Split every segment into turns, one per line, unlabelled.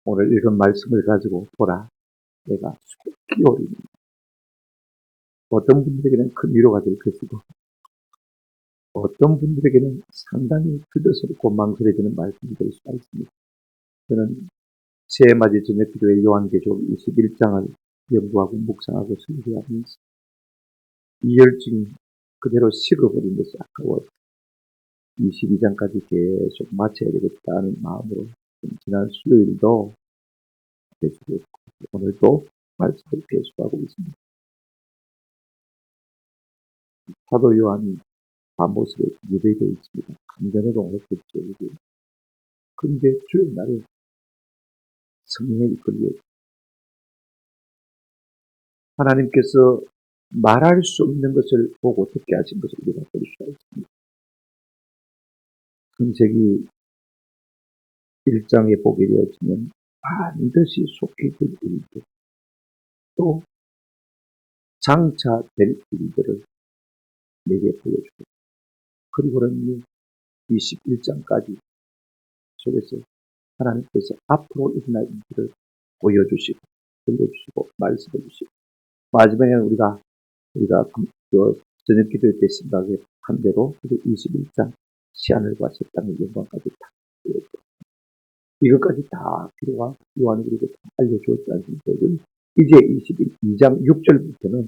오늘 읽은 말씀을 가지고 보라. 내가 속히 오리니. 어떤 분들에게는 큰 위로가 될 것이고 어떤 분들에게는 상당히 두려스럽고 망설여지는 말씀이 될 수가 있습니다. 저는 새해맞이 저녁기도회 요한계시록 21장을 연구하고 묵상하고 설교하면서 이열증이 그대로 식어버린 것이 아까워 22장까지 계속 마쳐야 되겠다는 마음으로 지난 수요일도 계속했고 오늘도 말씀을 계속하고 있습니다. 사도 요한이 밤모습에 예배되어 있습니다. 감전으로 오셨겠죠. 그런데 주일 날에 성령에 이끌려 하나님께서 말할 수 없는 것을 보고 듣게 하신 것을 우리가 볼 수가 있습니다. 창세기 1장에 보게 되어지면 반드시 속히 될 일들 또 장차 될 일들을 내게 보여주고 그리고는 21장까지 속에서 하나님께서 앞으로 일어날 일들을 보여주시고 들려주시고 말씀해 주시고 마지막에 우리가 저녁 기도회 때 생각한 대로 21장 시하늘과 새 땅의 영광까지 다 보여주고 이것까지 다 필요가 요한이 우리에게 다 알려주었지 않습니까? 이제 22장 6절부터는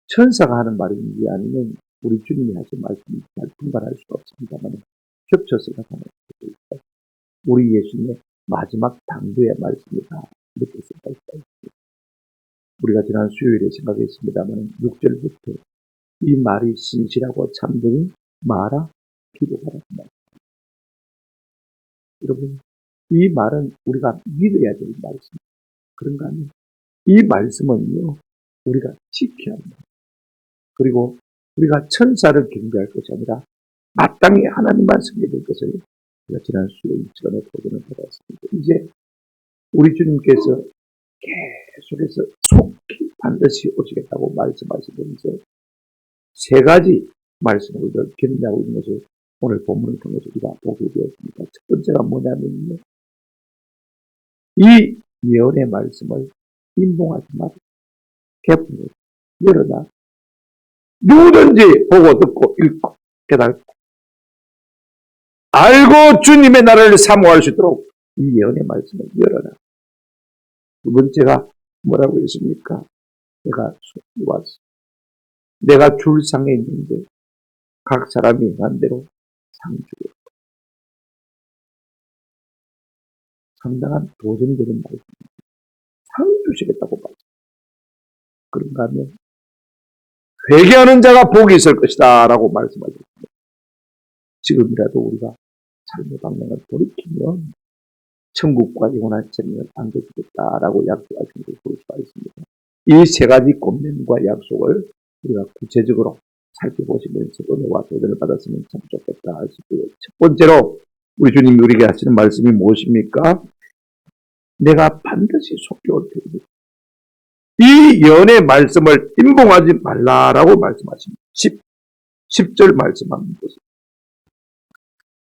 천사가 하는 말인지 아니면 우리 주님이 하신 말씀이 잘 분간할 수가 없습니다만 겹쳐서 나타나고 있습니다. 우리 예수님의 마지막 당부의 말씀이 다 이렇게 생각할 수가 있습니다. 우리가 지난 수요일에 생각했습니다만 6절부터 이 말이 신실하고 참되니 말아 기도하라. 여러분 이 말은 우리가 믿어야 될 말씀입니다. 그런가 하면 이 말씀은요 우리가 지켜야 합니다. 그리고 우리가 천사를 경배할 것이 아니라 마땅히 하나님만 섬겨야 될 것을 우리가 지난 수요일 시간에 보존을 받았습니다. 이제 우리 주님께서 계속해서 속히 반드시 오시겠다고 말씀하시면서 세 가지 말씀을 우리가 견인하고 있는 것을 오늘 본문을 통해서 우리가 보게 되었습니다. 첫 번째가 뭐냐면요. 이 예언의 말씀을 인봉하지 마라. 개품을 열어놔. 누구든지 보고 듣고 읽고 깨닫고 알고 주님의 나라를 사모할 수 있도록 이 예언의 말씀을 열어놔. 두 번째가 뭐라고 했습니까? 내가 속히 왔어. 내가 줄상에 있는데 각 사람이 행한 대로 상 주겠다. 상당한 도전되는 말씀입니다. 상 주시겠다고 말씀. 그런가 하면 회개하는 자가 복이 있을 것이다 라고 말씀하셨습니다. 지금이라도 우리가 삶의 방향을 돌이키면 천국과 영원한 생명을 안겨주겠다라고 약속하신 것을 볼 수가 있습니다. 이 세 가지 권면과 약속을 우리가 구체적으로 살펴보시면서 은혜와 도전을 받았으면 참 좋겠다 싶고요. 첫 번째로 우리 주님이 우리에게 하시는 말씀이 무엇입니까? 내가 반드시 속히 올 테니 이 예언의 말씀을 인봉하지 말라라고 말씀하십니다. 10절 말씀합니다.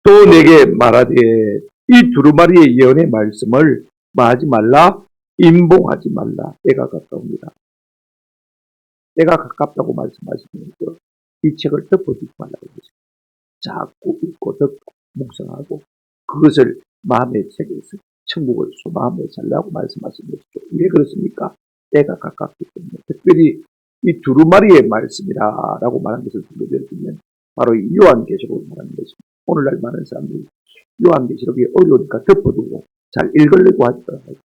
또 내게 말하되 이 두루마리의 예언의 말씀을 마하지 말라, 인봉하지 말라. 때가 가까웁니다. 때가 가깝다고 말씀하시면서 이 책을 덮어두지 말라고 했습니다. 자꾸 읽고 듣고 묵상하고 그것을 마음에 새겨서 천국을 소망하며 살라고 말씀하신 것이죠. 왜 그렇습니까? 때가 가깝기 때문에. 특별히 이 두루마리의 말씀이라고 말한 것을 들려드리면 바로 이 요한계시록을 말하는 것입니다. 오늘날 많은 사람들이 요한계시록이 어려우니까 덮어두고 잘 읽으려고 하지 않습니다.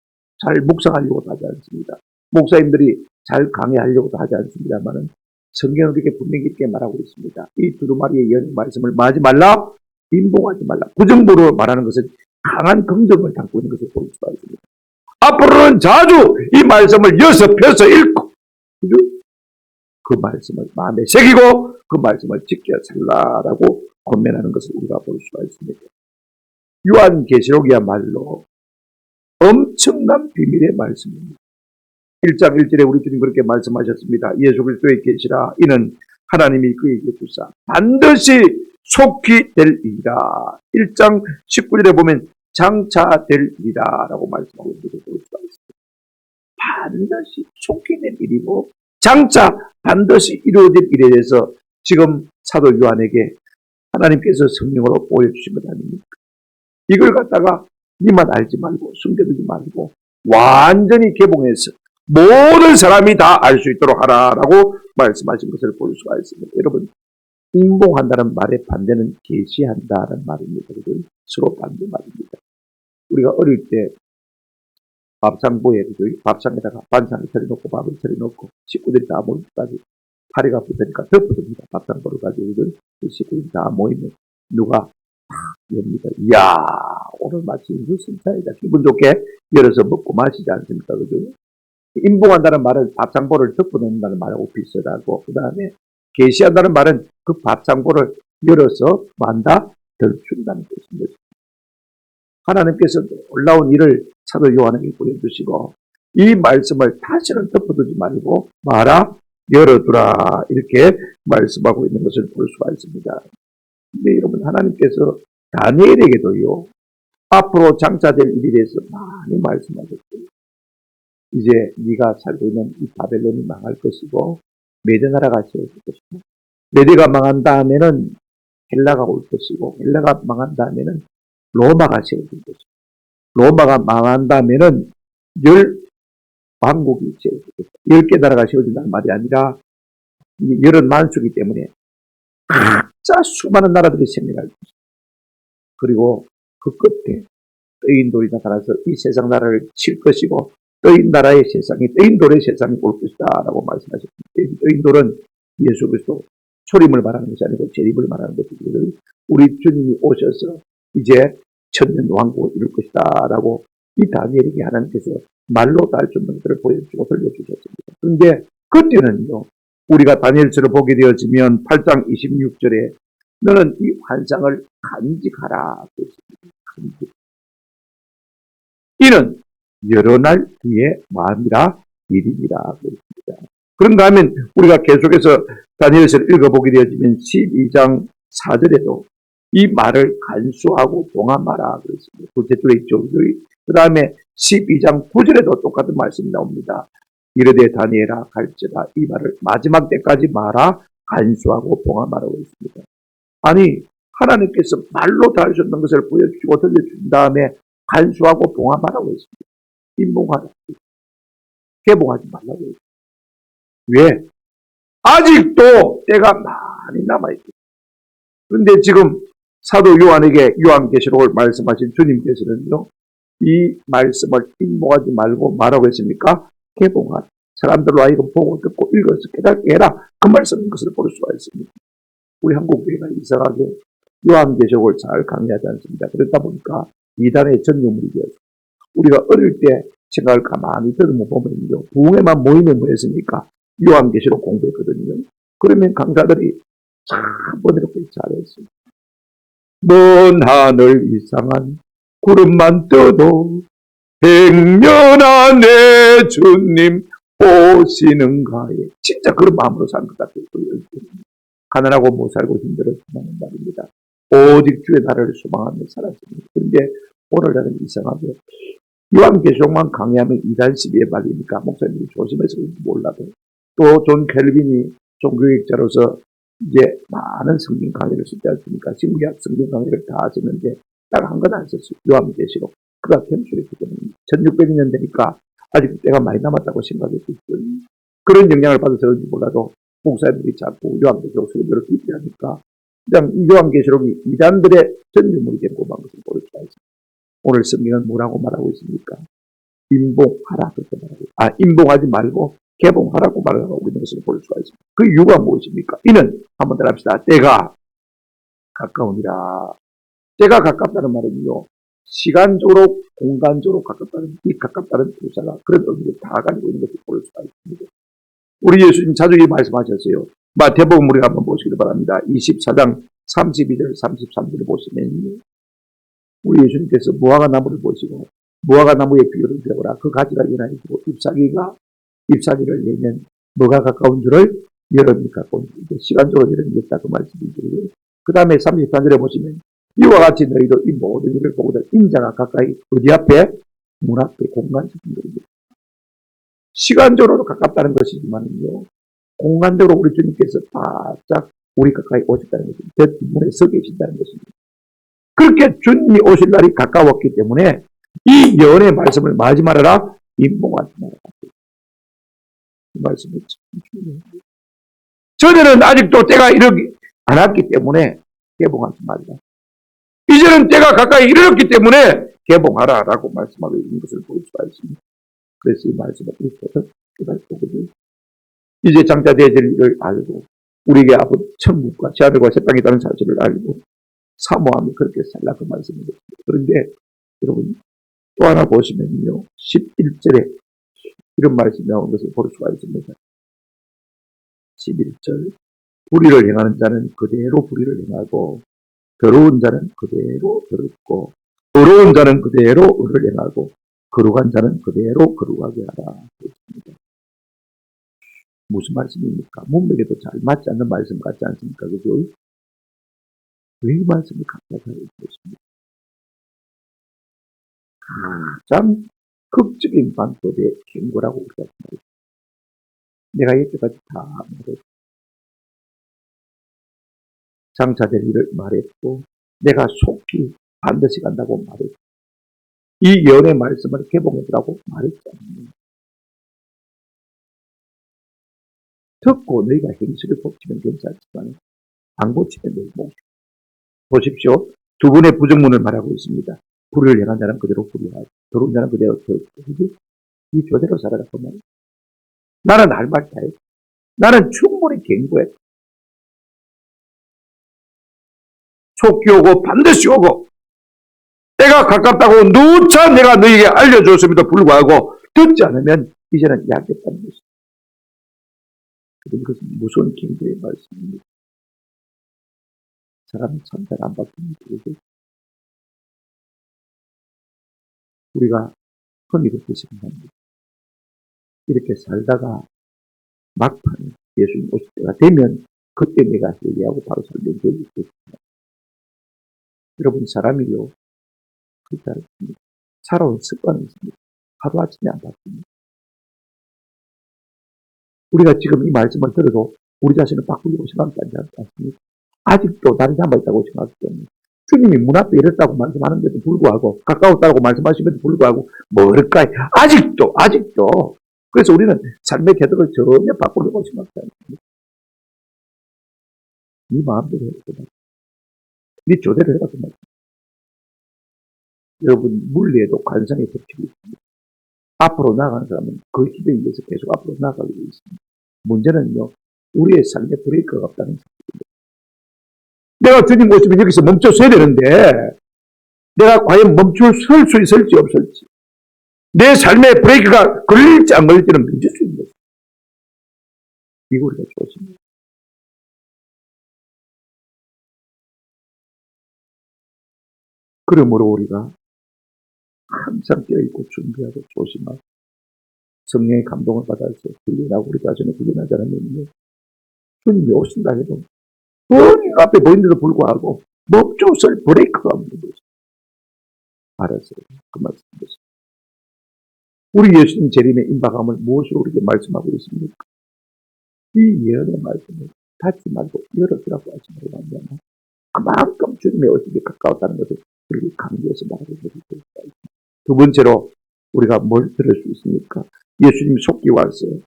잘 묵상하려고도 하지 않습니다. 목사님들이 잘 강의하려고도 하지 않습니다만은 성경은 이렇게 분명히 이렇게 말하고 있습니다. 이 두루마리의 예언의 말씀을 마하지 말라, 인봉하지 말라. 부정부로 말하는 것은 강한 긍정을 담고 있는 것을 볼 수가 있습니다. 앞으로는 자주 이 말씀을 여서 펴서 읽고 그 말씀을 마음에 새기고 그 말씀을 지켜 살라라고 권면하는 것을 우리가 볼 수가 있습니다. 요한계시록이야말로 엄청난 비밀의 말씀입니다. 1장 1절에 우리 주님 그렇게 말씀하셨습니다. 예수 그리스도의 계시라 이는 하나님이 그에게 주사 반드시 속히 될 일이라. 1장 19절에 보면 장차되리라라고 말씀하고 있는 것을 볼 수가 있습니다. 반드시 속히 될 일이고 장차 반드시 이루어질 일에 대해서 지금 사도 요한에게 하나님께서 성령으로 보여주신 것 아닙니까? 이걸 갖다가 니만 알지 말고 숨겨두지 말고 완전히 개봉해서 모든 사람이 다 알 수 있도록 하라라고 말씀하신 것을 볼 수가 있습니다. 여러분, 인봉한다는 말의 반대는 계시한다는 말입니다. 서로 반대 말입니다. 우리가 어릴 때 밥상보에 밥상에다가 반찬을 차려놓고 밥을 차려놓고 식구들이 다 모일 때까지 파리가 붙으니까 덮어둡니다. 밥상보를 가지고 그 식구들이 다 모이면 누가 엽니다. 이야, 오늘 마치 무슨 차이다. 기분 좋게 열어서 먹고 마시지 않습니까? 그죠? 인봉한다는 말은 밥상보를 덮어놓는다는 말하고 비슷하고, 그 다음에 계시한다는 말은 그 밥상보를 열어서 만다 덜춘다는 뜻입니다. 하나님께서 놀라운 일을 사도 요한에게 보여주시고 이 말씀을 다시는 덮어두지 말고 말아 열어두라 이렇게 말씀하고 있는 것을 볼 수가 있습니다. 근데 여러분, 하나님께서 다니엘에게도요 앞으로 장차될 일에 대해서 많이 말씀하셨어요. 이제 네가 살고 있는 이 바벨론이 망할 것이고 메대 나라가 세워질 것이고 메대가 망한 다음에는 헬라가 올 것이고 헬라가 망한 다음에는 로마가 세워질 것이고 로마가 망한 다음에는 10왕국이 세워질 것이고 10개 나라가 세워진다는 말이 아니라 30만수이기 때문에 각자 수많은 나라들이 생겨날 것이고 그리고 그 끝에 떠인돌이 나타나서 이 세상 나라를 칠 것이고 떠인나라의 세상이 떠인돌의 세상이 올 것이다 라고 말씀하셨습니다. 떠인돌은 예수 그리스도 초림을 말하는 것이 아니고 재림을 말하는 것이거든요. 우리 주님이 오셔서 이제 천년 왕국을 이룰 것이다 라고 이 다니엘에게 하나님께서 말로 다 할 수 없는 것들을 보여주고 들려주셨습니다. 그런데 그때는요 우리가 다니엘서를 보게 되어지면 8장 26절에 너는 이 환상을 간직하라 그랬습니다. 이는 여러 날 뒤에 만이라 일이니라 그랬습니다. 그런가 하면 우리가 계속해서 다니엘서를 읽어보게 되어지면 12장 4절에도 이 말을 간수하고 봉함하라 그랬습니다. 둘째 줄에 있죠. 그 다음에 12장 9절에도 똑같은 말씀이 나옵니다. 이르되 다니엘아 갈지라 이 말을 마지막 때까지 말아 간수하고 봉함하라고 했습니다. 아니 하나님께서 말로 다 할 수 없는 것을 보여주시고 들려준 다음에 간수하고 봉함하라고 했습니다. 인봉하라. 개봉하지 말라고 했습니다. 왜? 아직도 때가 많이 남아있습니다. 그런데 지금 사도 요한에게 요한계시록을 말씀하신 주님께서는요, 이 말씀을 인봉하지 말고 말하고 했습니까? 개봉하라. 사람들로 하여금 보고 듣고 읽어서 깨닫게 해라. 그 말씀인 것을 볼 수가 있습니다. 우리 한국교회가 이상하게 요한계시록을 잘 강의하지 않습니다. 그러다 보니까 이단의 전유물이 되었습니다. 우리가 어릴 때 생각을 가만히 들어보면요, 부흥회만 모이면 뭐 했습니까? 요한계시록 공부했거든요. 그러면 강사들이 참 번외롭게 잘했습니다. 먼 하늘 이상한 구름만 떠도 100년 안에 주님 오시는가에 진짜 그런 마음으로 사는 것 같아요. 가난하고 못 살고 힘들었지만 말입니다. 오직 주의 나라를 소망하며 살았습니다. 그런데 오늘날은 이상하게 요한계시록만 강의하면 이단 시비에 말리니까 목사님이 조심해서 몰라도 또 존 켈빈이 종교학자로서 이제 많은 성경 강의를 쓰지 않습니까? 신구약 성경 강의를 다 하셨는데 딱 한 건 안 썼어요. 요한계시록. 그가 캠술했기 때문에 1600년 되니까 아직 때가 많이 남았다고 생각했겠죠. 그런 영향을 받아서 그런지 몰라도 목사님들이 자꾸 요한계시록 설교를 깊이 하니까 그냥 이 요한계시록이 이단들의 전유물이 된 고만 것을 볼 수가 있습니다. 오늘 성경은 뭐라고 말하고 있습니까? 인봉하라 그렇게 말하고 인봉하지 말고 개봉하라고 말하고 있는 것을 볼 수가 있습니다. 그 이유가 무엇입니까? 이는 한번 더 합시다. 때가 가까우니라. 때가 가깝다는 말은요, 시간적으로 공간적으로 가깝다는 이 가깝다는 두사가 그런 의미를 다 가지고 있는 것을 볼 수가 있습니다. 우리 예수님 자주 이 말씀하셨어요. 마태복음 우리가 한번 보시기 바랍니다. 24장 32절 33절을 보시면 우리 예수님께서 무화과 나무를 보시고 무화과 나무의 비유를 배우라. 그 가지가 연하여지고 잎사귀를 내면 뭐가 가까운 줄을 여름이 가까운 줄. 시간적으로 여름이 있다 그 말씀이고요. 그 다음에 33절에 보시면 이와 같이 너희도 이 모든 일을 보고들 인자가 가까이 어디 앞에? 문 앞에 공간적인 것입니다. 시간적으로 가깝다는 것이지만요, 공간적으로 우리 주님께서 바짝 우리 가까이 오셨다는 것입니다. 저 뒷문에 서 계신다는 것입니다. 그렇게 주님이 오실 날이 가까웠기 때문에 이 예언의 말씀을 말하지 말아라, 임봉하지 말아라. 이 말씀이 참 중요합니다. 전에는 아직도 때가 이르지 않았기 때문에 개봉하지 말라. 이제는 때가 가까이 이르렀기 때문에 개봉하라라고 말씀하고 있는 것을 볼 수가 있습니다. 그래서 이 말씀을 읽어서 깨달거든요. 이제 장차 되어질 일을 알고 우리에게 앞으로 천국과 지하늘과 새 땅이 있다는 사실을 알고 사모함이 그렇게 살라 그 말씀입니다. 그런데 여러분 또 하나 보시면요. 11절에 이런 말씀이 나오는 것을 볼 수가 있습니다. 11절 불의를 행하는 자는 그대로 불의를 행하고 더러운 자는 그대로 더럽고 의로운 자는 그대로 의를 행하고 거룩한 자는 그대로 거룩하게 하라. 그렇습니다. 무슨 말씀입니까? 문맥에도 잘 맞지 않는 말씀 같지 않습니까? 그죠? 왜 이 말씀을 갖다 하고 있습니까? 가장 극적인 방법의 경고라고 우리가 말합니다. 내가 여태까지 다 말했고 장차될 일을 말했고 내가 속히 반드시 간다고 말했고 이 예언의 말씀을 개봉해주라고 말했잖아요. 듣고 너희가 행실을 고치면 괜찮지만 안 고치면 너희 못. 보십시오. 두 번의 부정문을 말하고 있습니다. 불의를 행한 자는 그대로 불의하고 더러운 자는 그대로 더럽고 이 교대로 살아라고 말이에요. 나는 할 말 다 했고 나는 충분히 경고했고 속히 오고 반드시 오고 때가 가깝다고 누차 내가 너에게 알려줬음에도 불구하고 듣지 않으면 이제는 약했다는 것입니다. 그것은 무서운 경고의 말씀입니다. 사람은 참 잘 안 바뀝니다. 우리가 흔히 그렇게 생각합니다. 이렇게 살다가 막판에 예수님 오실 때가 되면 그때 내가 회개하고 바로 살면 되겠습니다. 여러분 사람이요 그렇지 않습니다. 살아온 습관이 있습니다. 하루아침에 안 바뀝니다. 우리가 지금 이 말씀을 들어도 우리 자신을 바꾸려고 생각하지 않습니다. 아직도 다른 사람이 있다고 생각하기 때문에 주님이 문 앞에 이랬다고 말씀하는데도 불구하고 가까웠다고 말씀하시면도 불구하고 뭘까요? 아직도 그래서 우리는 삶의 태도를 전혀 바꾸려고 생각하지 않습니다. 네 마음대로 해야 된다. 네 조대로 해야 된다. 여러분 물리에도 관성의 법칙이 있습니다. 앞으로 나가는 사람은 그 힘에 의해서 계속 앞으로 나가게 되어 있습니다. 문제는요 우리의 삶에 브레이크가 없다는 사실입니다. 내가 주님 모시면 여기서 멈춰서야 되는데 내가 과연 설 수 있을지 없을지 내 삶의 브레이크가 걸릴지 안 걸릴지는 미지수입니다. 이거 우리가 조심해야 그러므로 우리가 항상 깨어있고 준비하고 조심하고 성령의 감동을 받아서 훈련하고 우리 자신을 훈련하지 않으면 주님이 오신다 해도 뻔히 앞에 보이는데도 불구하고 멈춰설 브레이크가 없는 거죠. 알았어요. 그 말씀입니다. 우리 예수님 재림의 임박함을 무엇으로 우리에게 말씀하고 있습니까? 이 예언의 말씀을 닫지 말고 열어주라고 하지 말고 그만큼 주님의 오심이 가까웠다는 것을 우리에게 강조해서 말하고 있습니다. 두 번째로 우리가 뭘 들을 수 있습니까? 예수님이 속기 왔어요.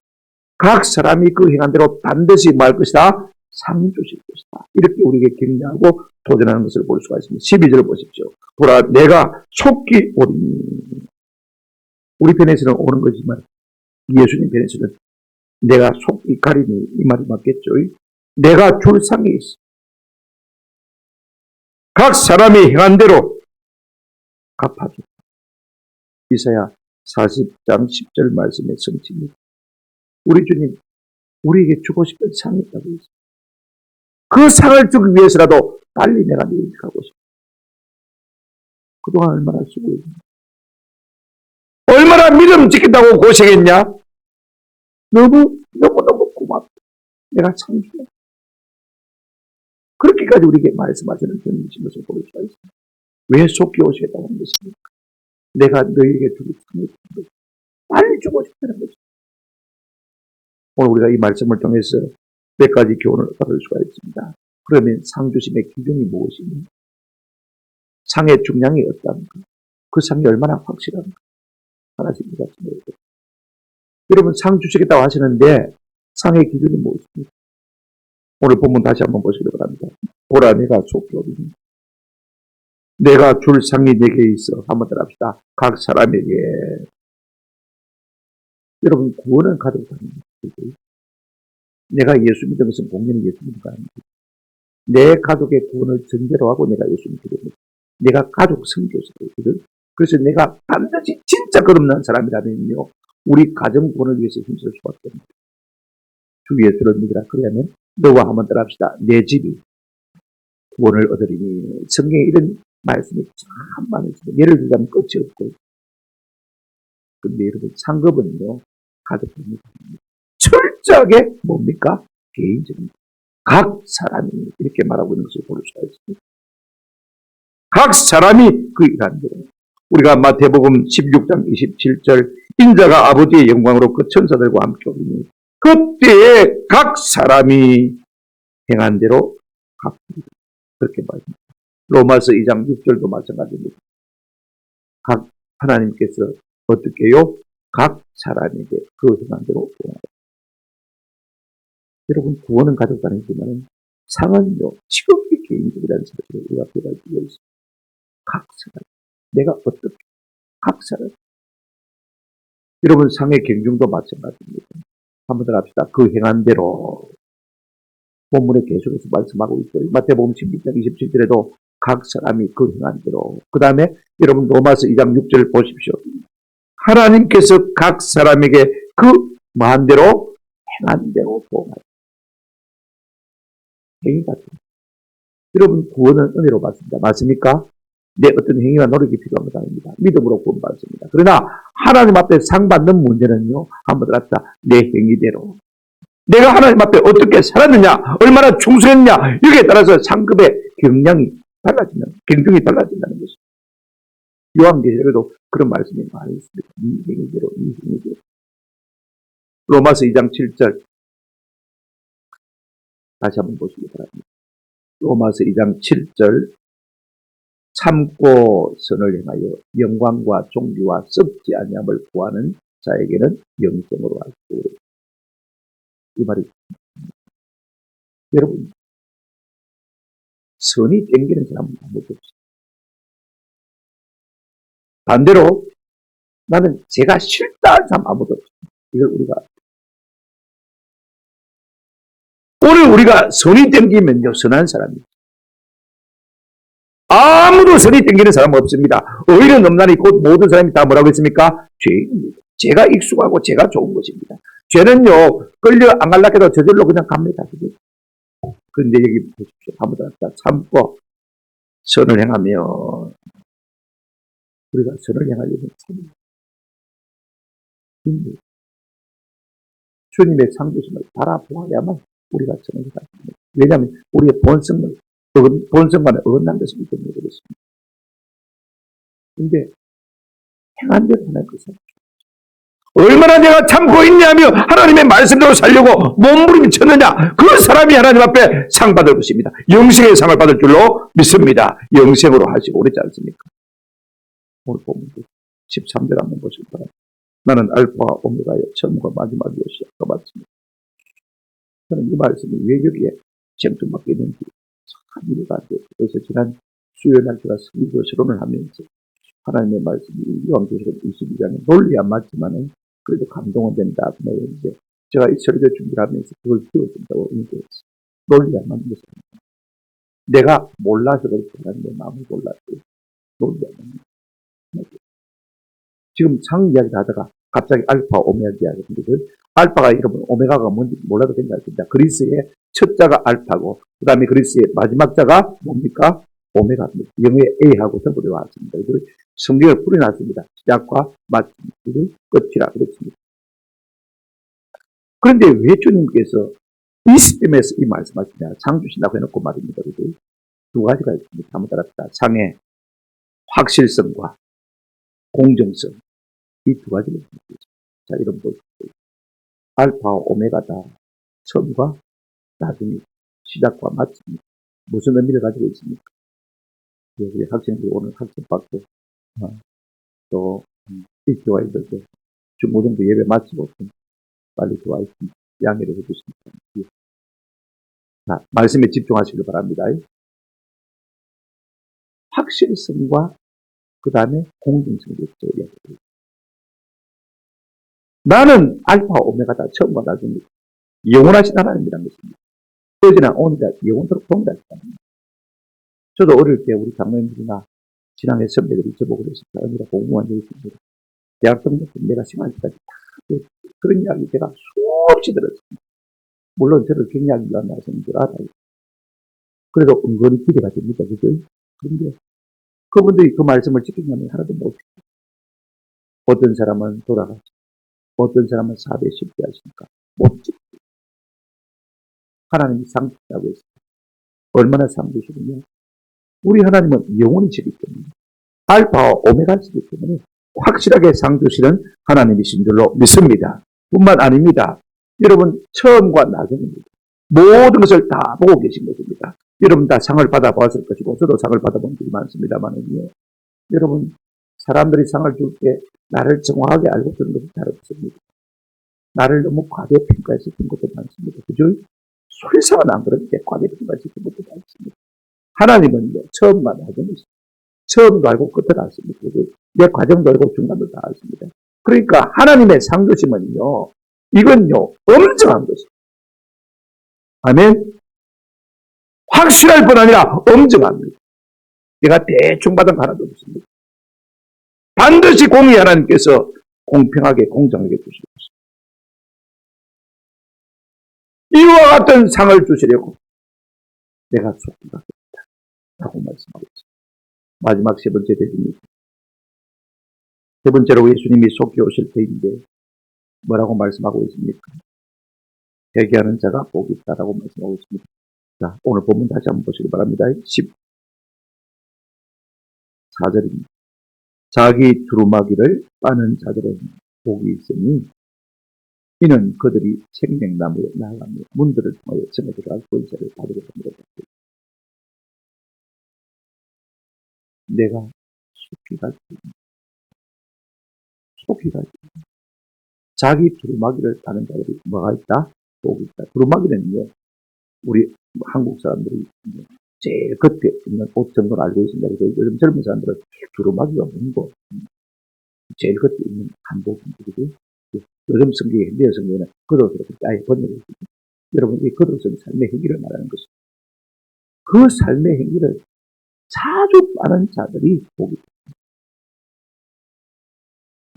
각 사람이 그 행한 대로 반드시 말 것이다. 상 주실 것이다. 이렇게 우리에게 격려하고 도전하는 것을 볼 수가 있습니다. 12절을 보십시오. 보라 내가 속기 오리니. 우리 편에서는 오는 거지만 예수님 편에서는 내가 속기 가리니 이 말이 맞겠죠. 내가 줄 상이 있어. 각 사람이 행한 대로 갚아줘. 이사야 40장 10절 말씀의 성취입니다. 우리 주님 우리에게 주고 싶은 상이 있다고 했어요. 그 상을 주기 위해서라도 빨리 내가 네 일 가고 싶어. 그동안 얼마나 수고했냐. 얼마나 믿음 지킨다고 고생했냐. 너무너무 고맙다. 내가 참 좋아. 그렇게까지 우리에게 말씀하시는 주님이신 것을 볼 수가 있습니다. 왜 속히 오시겠다고 하는 것입니까? 내가 너희에게 주고 싶은 것입니다. 빨리 주고 싶다는 것입니다. 오늘 우리가 이 말씀을 통해서 몇 가지 교훈을 받을 수가 있습니다. 그러면 상 주심의 기준이 무엇입니까? 상의 중량이 어떤가? 그 상이 얼마나 확실한가? 하나씩 말씀드립니다. 여러분 상 주시겠다고 하시는데 상의 기준이 무엇입니까? 오늘 본문 다시 한번 보시기 바랍니다. 보라 내가 속히 오리니 내가 줄 상이 내게 있어. 한번 따라합시다. 각 사람에게. 여러분 구원은 가족 다닙니다. 내가 예수 믿는 것은 공연히 예수 믿는 거 아닙니다. 내 가족의 구원을 전제로 하고 내가 예수 믿습니다. 내가 가족 선교사거든. 그래서 내가 반드시 진짜 거듭난 사람이라면요. 우리 가정 구원을 위해서 힘쓸 수밖에 없습니다. 주 예수를 믿으라. 그러면 너와 한번 따라합시다. 내 집이 구원을 얻으리니. 성경에 이런 말씀이 참 많습니다. 예를 들자면 끝이 없고. 근데 여러분 상급은요. 가족입니다. 철저하게 뭡니까? 개인적입니다. 각 사람이 이렇게 말하고 있는 것을 볼 수가 있습니다. 각 사람이 그 일한 대로. 우리가 마태복음 16장 27절 인자가 아버지의 영광으로 그 천사들과 함께 오리니 그때에 각 사람이 행한 대로 갚으리라. 그렇게 말합니다. 로마서 2장 6절도 마찬가지입니다. 각 하나님께서 어떻게 해요? 각 사람에게 그 행한 대로 보응하라. 여러분 구원은 가족 다니지만 상은요 지극히 개인적이라는 사실을 우리가 배울 필요가 있습니다. 각 사람 내가 어떻게 각 사람 여러분 상의 경중도 마찬가지입니다. 한번 더 합시다. 그 행한 대로 본문에 계속해서 말씀하고 있어요. 마태복음 16장 27절에도 각 사람이 그 행한 대로. 그 다음에 여러분 로마서 2장 6절 보십시오. 하나님께서 각 사람에게 그 마한 대로 행한 대로 보응하라. 행위 같은. 여러분 구원은 은혜로 받습니다. 맞습니까? 내 어떤 행위와 노력이 필요한 것 아닙니다. 믿음으로 구원받습니다. 그러나 하나님 앞에 상 받는 문제는요. 한번 들었다. 내 행위대로. 내가 하나님 앞에 어떻게 살았느냐, 얼마나 충성했느냐 여기에 따라서 상급의 경량이 달라지는, 경중이 달라진다는 것입니다. 요한계시록에도 그런 말씀이 많이 있습니다. 이 행위대로, 이 행위대로. 로마서 2장 7절 다시 한번 보시기 바랍니다. 로마서 2장 7절 참고 선을 행하여 영광과 존귀와 썩지 아니함을 구하는 자에게는 영생으로 하시고. 이 말이 여러분 선이 땡기는 사람은 아무도 없어요. 반대로 나는 제가 싫다 하는 사람 아무도 없어요. 이걸 우리가 오늘 우리가 선이 땡기면요 선한 사람이에요. 아무도 선이 땡기는 사람은 없습니다. 오히려 넘나니 곧 모든 사람이 다 뭐라고 했습니까? 죄인입니다. 제가 익숙하고 제가 좋은 것입니다. 죄는요 끌려 안 갈라해도 저절로 그냥 갑니다. 그런데 여기 보십시오. 한번 더 참고 선을 행하며 우리가 선을 행하려면 참습니다. 주님의 상주심을 바라보아야만 우리가 선을 행합니다. 왜냐하면 우리의 본성과는 어긋난 것이기 때문에 그렇습니다. 그런데 행한 대로 하나님 그 사람 얼마나 내가 참고 있냐며 하나님의 말씀대로 살려고 몸부림쳤느냐 그 사람이 하나님 앞에 상 받을 것입니다. 영생의 상을 받을 줄로 믿습니다. 영생으로 하시고 그랬지 않습니까? 오늘 보면 13절 한번 보시기 바랍니다. 나는 알파와 오메가의 처음과 마지막이요 시작과 마칩니다. 저는 이 말씀이 왜 여기에 쟁점받게 있는지 참 이해가 안 돼요. 그래서 지난 수요일 날 제가 설교 실론을 하면서 하나님의 말씀이 요한계시록 22장에 논리 안 맞지만은 그래도 감동은 된다. 이제 제가 이 설교 준비를 하면서 그걸 키워준다고 얘기했어요. 논리 안 맞는 것은 아닙니다. 내가 몰라서 그렇게 하는데 마음을 몰랐어요. 논리 안 맞는 것은. 지금 상 이야기를 하다가 갑자기 알파, 오메가 이야기인데 알파가 여러분 오메가가 뭔지 몰라도 괜찮습니다. 그리스의 첫 자가 알파고 그 다음에 그리스의 마지막 자가 뭡니까? 오메가입니다. 영어의 A하고 선분이 왔습니다. 성경을 풀어놨습니다. 시작과 마침을 끝이라 그랬습니다. 그런데 왜 주님께서 이 시점에서 이 말씀하시냐, 상 주신다고 해놓고 말입니다. 그죠? 두 가지가 있습니다. 잘못 알았다. 상의 확실성과 공정성. 이 두 가지를 있습니다. 자, 이런 보시죠. 알파와 오메가다. 처음과 나중이 시작과 마침입니다. 무슨 의미를 가지고 있습니까? 우리 학생들이 오늘 학습 받고 또 일교와이들도 중고등부 예배 마치고 빨리 들어와 있습니다. 양해를 해주십니다. 자, 말씀에 집중하시길 바랍니다. 확실성과 그 다음에 공정성도 있죠. 나는 알파 오메가다. 처음과 나중에 영원하신 하나님이라는 것입니다. 어제나 오늘이나 영원토록 동일하시다. 저도 어릴 때 우리 장로님들이나 지난해 선배들이 저보고 그랬습니다. 언니가 공무원 되어 있습니다. 대학 등록 내가 생활 때까지 다 그런 이야기 제가 수없이 들었습니다. 물론 저를 격려하기 위한 말씀인 줄 알아요. 그래도 은근히 기대가 됩니다. 그죠? 그런데 그분들이 그 말씀을 지키냐면 하나도 못 지켜요. 어떤 사람은 돌아가시고 어떤 사람은 4대 10대 하시니까 못 지켜요. 하나님이 상 주시다고 했어요. 얼마나 상 주시느냐? 우리 하나님은 영원히시기 때문에 알파와 오메가시기 때문에 확실하게 상 주시는 하나님이신 줄로 믿습니다. 뿐만 아닙니다. 여러분 처음과 나중입니다. 모든 것을 다 보고 계신 것입니다. 여러분 다 상을 받아보았을 것이고 저도 상을 받아본 적이 많습니다만은요. 여러분 사람들이 상을 줄 때 나를 정확하게 알고 주는 것이 잘 없습니다. 나를 너무 과대평가해서 준 것도 많습니다. 그죠? 설상은 안 그런데 과대평가해서 준 것도 많습니다. 하나님은요, 처음과 나중에 처음도 알고 끝을 아십니다. 내 과정도 알고 중간도 다 아십니다. 그러니까 하나님의 상 주심은요, 이건요, 엄정한 것입니다. 아멘? 확실할 뿐 아니라 엄정합니다. 내가 대충 받은 거 하나도 없습니다. 반드시 공의 하나님께서 공평하게 공정하게 주실 것입니다. 이와 같은 상을 주시려고 내가 속기가 겠다 라고 말씀하고 있습니다. 마지막 세 번째 대입니다. 세 번째로 예수님이 속히 오실 때인데 뭐라고 말씀하고 있습니까? 회개하는 자가 복이 있다라고 말씀하고 있습니다. 자, 오늘 본문 다시 한번 보시기 바랍니다. 14절입니다. 자기 두루마기를 빠는 자들은 복이 있으니 이는 그들이 생명나무에 나아가며 문들을 통하여 성에 들어갈 권세를 받으려 합니다. 내가 속히 갈 때입니다. 속히 갈 때입니다. 자기 두루마기를 빠는 자들이 뭐가 있다? 복이 있다. 두루마기는요, 우리 한국 사람들이 제일 겉에 있는 옷 정도를 알고 있습니다. 그래서 요즘 젊은 사람들은 두루마기가 뭔고 제일 겉에 있는 한복입니다. 요즘 성경에, 현대 성경에는 겉옷으로 아예 번역을 했습니다. 여러분, 이 겉옷은 삶의 행위를 말하는 것입니다. 그 삶의 행위를 자주 빠는 자들이 복이 있습니다.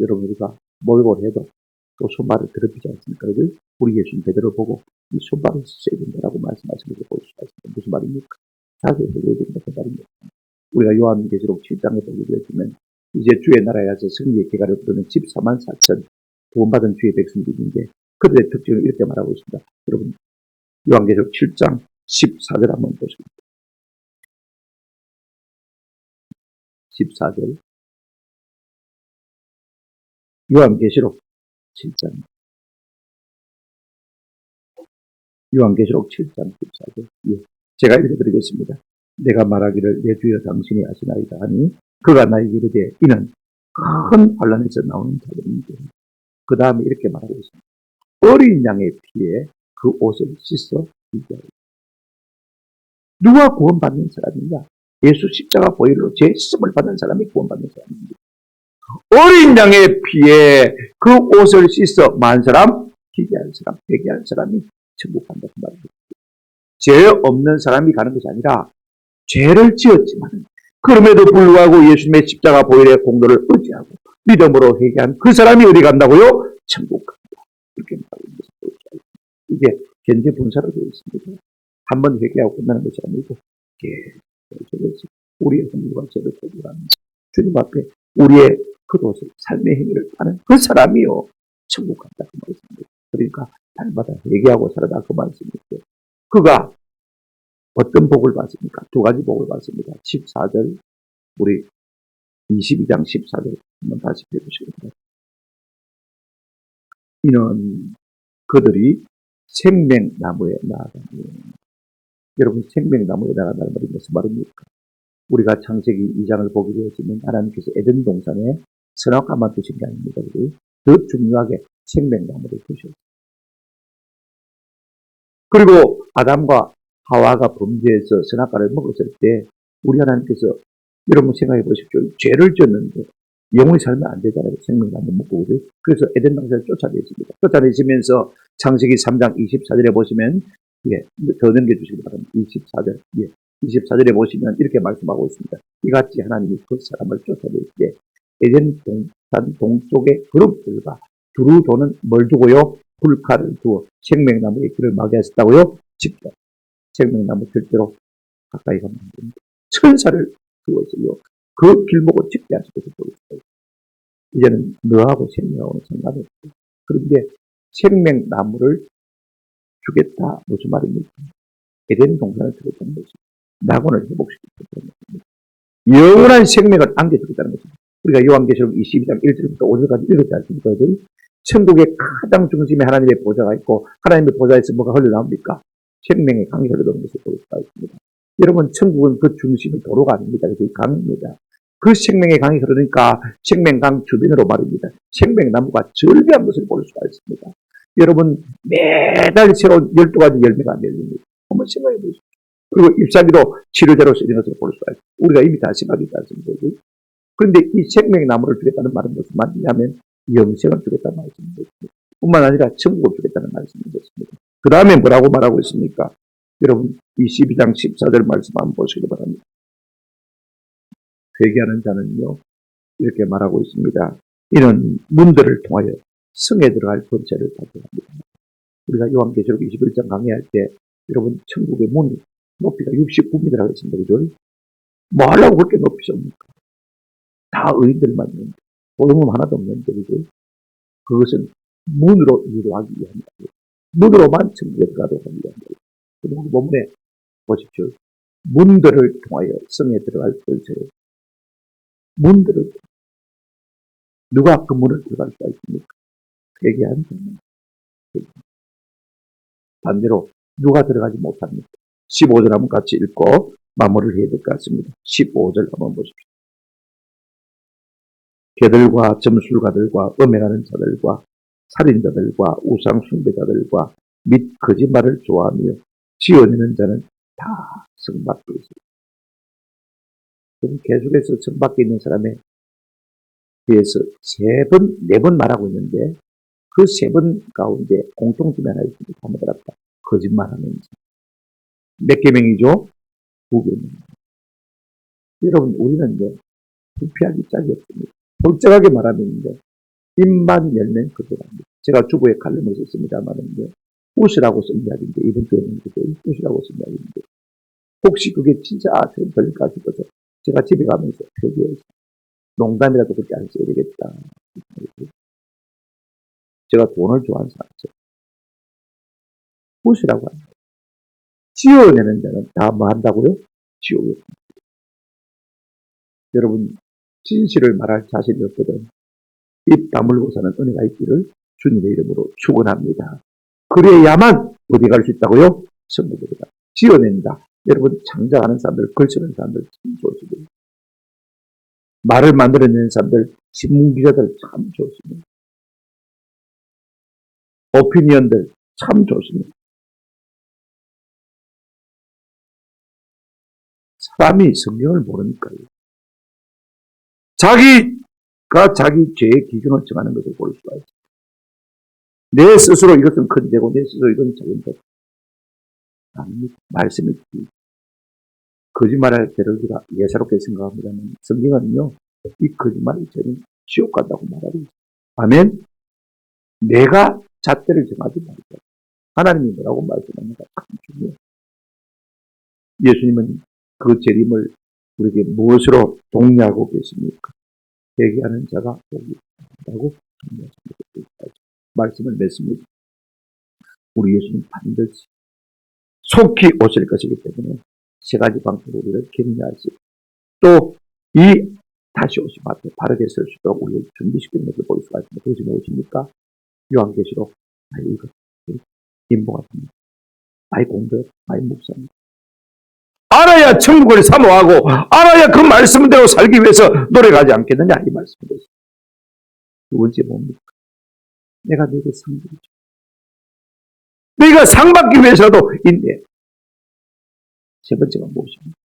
여러분, 우리가 목욕을 해도 또 손발을 더럽히지 않습니까? 우리 예수님 베드로 보고 이 손발을 씻어야 된다라고 말씀하시는 것을 볼 수가 있습니다. 무슨 말입니까? 자주 해줘야 된다 그 말입니다. 우리가 요한계시록 7장에 보게 되면 이제 주의 나라에서 승리의 개가를 부르는 14만 4천 구원받은 주의 백성들인데 그들의 특징을 이렇게 말하고 있습니다. 여러분 요한계시록 7장 14절 한번 보십니다. 14절 요한계시록 7장 요한계시록 7장 14절 예. 제가 읽어드리겠습니다. 내가 말하기를 내 주여 당신이 아시나이다 하니 그가 나에게 이르되 이는 큰 환란에서 나오는 자들입니다. 그 다음에 이렇게 말하고 있습니다. 어린 양의 피에 그 옷을 씻어 비교하라. 누가 구원받는 사람이냐? 예수 십자가 보혈로 죄 씻음을 받는 사람이 구원받는 사람입니다. 어린 양의 피에 그 옷을 씻어 만 사람, 기계할 사람, 회개할 사람이 천국 간다고 말합니다. 죄 없는 사람이 가는 것이 아니라 죄를 지었지만 그럼에도 불구하고 예수님의 십자가 보혈의 공로를 의지하고 믿음으로 회개한 그 사람이 어디 간다고요? 천국 간다. 이렇게 말하고 있는 것을 이게 현재 분사로 되어 있습니다. 한 번 회개하고 끝나는 것이 아니고 계속 우리의 흥미와 죄를 고백하면서 주님 앞에 우리의 그 도시 삶의 행위를 파는 그 사람이요 천국 간다고 말했습니다. 그러니까 날마다 회개하고 살아라 그 말씀이죠. 그가 어떤 복을 받습니까? 두 가지 복을 받습니다. 14절, 우리 22장 14절 한번 다시 펴보시기 바랍니다. 이는 그들이 생명나무에 나아가니. 여러분, 생명나무에 나아간다는 말이 무슨 말입니까? 우리가 창세기 2장을 보게 되었지만 하나님께서 에덴 동산에 선악과만 두신 게 아닙니다. 더 중요하게 생명나무를 두셨어요. 그리고 아담과 하와가 범죄해서 선악과를 먹었을 때 우리 하나님께서 여러분 생각해 보십시오. 죄를 졌는데 영원히 살면 안 되잖아요. 생명나무 먹고. 그래서 에덴 동산을 쫓아내십니다. 쫓아내시면서 창세기 3장 24절에 보시면 더 넘겨주시기 바랍니다. 24절. 24절에 보시면 이렇게 말씀하고 있습니다. 이같이 하나님이 그 사람을 쫓아낼 때 에덴 동산 동쪽의 그룹들과 두루 도는 뭘 두고요? 불칼을 두어 생명나무의 길을 막게 하셨다고요? 직접 생명나무 절대로 가까이 가면 안 됩니다. 천사를 두어서요. 그 길목을 직게 하시고 보였어요. 이제는 너하고 생명하고는 상관이 없어요. 그런데 생명나무를 주겠다. 무슨 말입니까? 에덴 동산을 주겠다는 것입니다. 낙원을 회복시키겠다는 것입니다. 영원한 생명을 안겨주겠다는 것입니다. 우리가 요한계시록 22장 1절부터 5절까지 읽었지 않습니까? 천국의 가장 중심에 하나님의 보좌가 있고 하나님의 보좌에서 뭐가 흘러나옵니까? 생명의 강이 흘러나오는 것을 볼 수가 있습니다. 여러분, 천국은 그 중심이 도로가 아닙니다. 그게 강입니다. 그 생명의 강이 흐르니까 생명강 주변으로 말입니다. 생명나무가 절비한 것을 볼 수가 있습니다. 여러분, 매달 새로운 12가지 열매가 열립니다. 한번 생각해 보십시오. 그리고 잎사귀도 치료제로 쓰이는 것을 볼 수가 있습니다. 우리가 이미 다 생각이 있지 않습니까? 그런데 이 생명나무를 주겠다는 말은 무슨 말이냐면 영생을 주겠다는 말씀입니다. 뿐만 아니라 천국을 주겠다는 말씀입니다. 그 다음에 뭐라고 말하고 있습니까? 여러분, 22장 14절 말씀 한번 보시기 바랍니다. 회개하는 자는요, 이렇게 말하고 있습니다. 이는 문들을 통하여 성에 들어갈 권세를 받게 합니다. 우리가 요한계시록 21장 강의할 때 여러분, 천국의 문이 높이가 69m라고 했습니다. 그죠? 뭐 하려고 그렇게 높이 줍니까? 다 의인들만 있는데 소용은 하나도 없는데, 그죠? 그것은 문으로 유도하기 위함이다. 문으로만 천국에 들어가도록 하기 위함이다. 그리고 우리 본문에 보십시오. 문들을 통하여 성에 들어갈 권세를. 문들을 누가 그 문을 들어갈 수가 있습니까? 회개한 자는. 반대로 누가 들어가지 못합니까? 15절 한번 같이 읽고 마무리를 해야 될 것 같습니다. 15절 한번 보십시오. 개들과 점술가들과 음행하는 자들과 살인자들과 우상 숭배자들과 및 거짓말을 좋아하며 지어내는 자는 다 성밖에 있습니다. 계속해서 성밖에 있는 사람에 대해서 3번, 4번 말하고 있는데 그 3번 가운데 공통점이 하나 있습니다. 한번 들었다. 거짓말하는 자. 몇 계명이죠? 2계명. 여러분, 우리는 이제 부패하기 짝이 없습니다. 솔직하게 말하면 입만 열면 거짓말합니다. 제가 주부에 칼럼을 썼습니다만은 웃으라고 쓴 이야기인데, 이번 주에는 웃으라고 쓴 이야기인데, 혹시 그게 진짜 처럼 걸릴까 싶어서 제가 집에 가면서 회개해서 농담이라도 그렇게 안 써야 되겠다. 제가 돈을 좋아하는 사람이죠. 웃으라고 합니다. 지어내는 자는 다 뭐 한다고요? 지옥에 있습니다. 여러분, 진실을 말할 자신이 없거든 입 다물고 사는 은혜가 있기를 주님의 이름으로 축원합니다. 그래야만 어디 갈 수 있다고요? 천국에 가. 지어낸다. 여러분, 창작하는 사람들, 글 쓰는 사람들 참 좋습니다. 말을 만들어내는 사람들, 신문기자들 참 좋습니다. 오피니언들 참 좋습니다. 사람이 성경을 모르니까요. 자기가 자기 죄의 기준을 정하는 것을 볼 수가 있습니다. 내 스스로 이것은 큰 죄고 내 스스로 이건 작은 죄. 아닙니다. 말씀이 거짓말할 죄를 우리가 예사롭게 생각합니다만 성경은요, 이 거짓말의 죄는 지옥 간다고 말하고 있습니다. 아멘? 내가 잣대를 정하지 말자. 하나님이 뭐라고 말씀합니까? 참 중요해요. 예수님은 그 재림을 우리에게 무엇으로 독려하고 계십니까? 회개하는 자가 복이 있다고 말씀을 맺습니다. 우리 예수님 반드시 속히 오실 것이기 때문에 세 가지 방법으로 우리를 격려하시 또 이 다시 오심 앞에 바르게 설 수 있도록 우리를 준비시키는 것을 볼 수가 있습니다. 그것이 무엇입니까? 요한계시록 많이 읽었습니다. 인봉합니다. 많이 공부해, 많이 묵상합니다. 알아야 천국을 사모하고 알아야 그 말씀대로 살기 위해서 노력하지 않겠느냐 이 말씀입니다. 두 번째 뭡니까? 내가 너에게 상 주죠. 너희가 상 받기 위해서도 인내. 세 번째가 무엇입니까?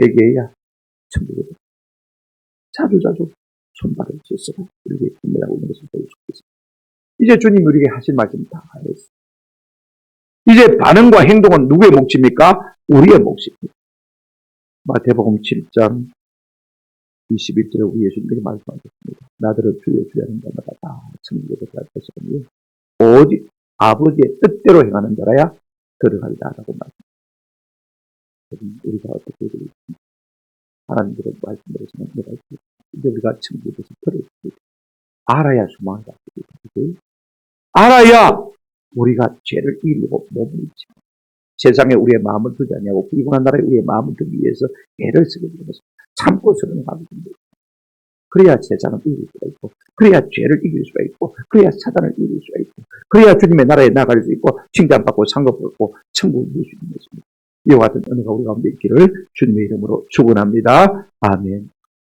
회개해야 천국에 자주자주 손발을 씻어서 우리에게 인내하고 있는 것을 볼 수 있습니다. 이제 주님 우리에게 하실 말씀 다 하였습니다. 이제 반응과 행동은 누구의 몫입니까? 우리의 몫입니다. 마태복음 7장 21절에 우리 예수님이 말씀하셨습니다. 나더러 주여 주여 하는 자마다 다 천국에 들어갈 것이니 오직 아버지의 뜻대로 행하는 자라야 들어가리라라고 말씀하셨습니다. 우리가 어떻게 해야 되겠습니까? 하나님께서 말씀드리시면 내가 이제 우리가 천국에서 들어있습니다. 알아야 소망을 갖게 됩니다. 알아야 우리가 죄를 이기려고 몸을 지고 세상에 우리의 마음을 두지 아니하고 불구한 나라에 우리의 마음을 두기 위해서 애를 쓰게 되는 것을 참고 수련하게 됩니다. 그래야 세상을 이길 수가 있고 그래야 죄를 이길 수가 있고 그래야 사단을 이길 수가 있고 그래야 주님의 나라에 나갈 수 있고 칭찬받고 상급받고 천국을 이길 수 있는 것입니다. 이와 같은 은혜가 우리 가운데 있기를 주님의 이름으로 축원합니다. 아멘.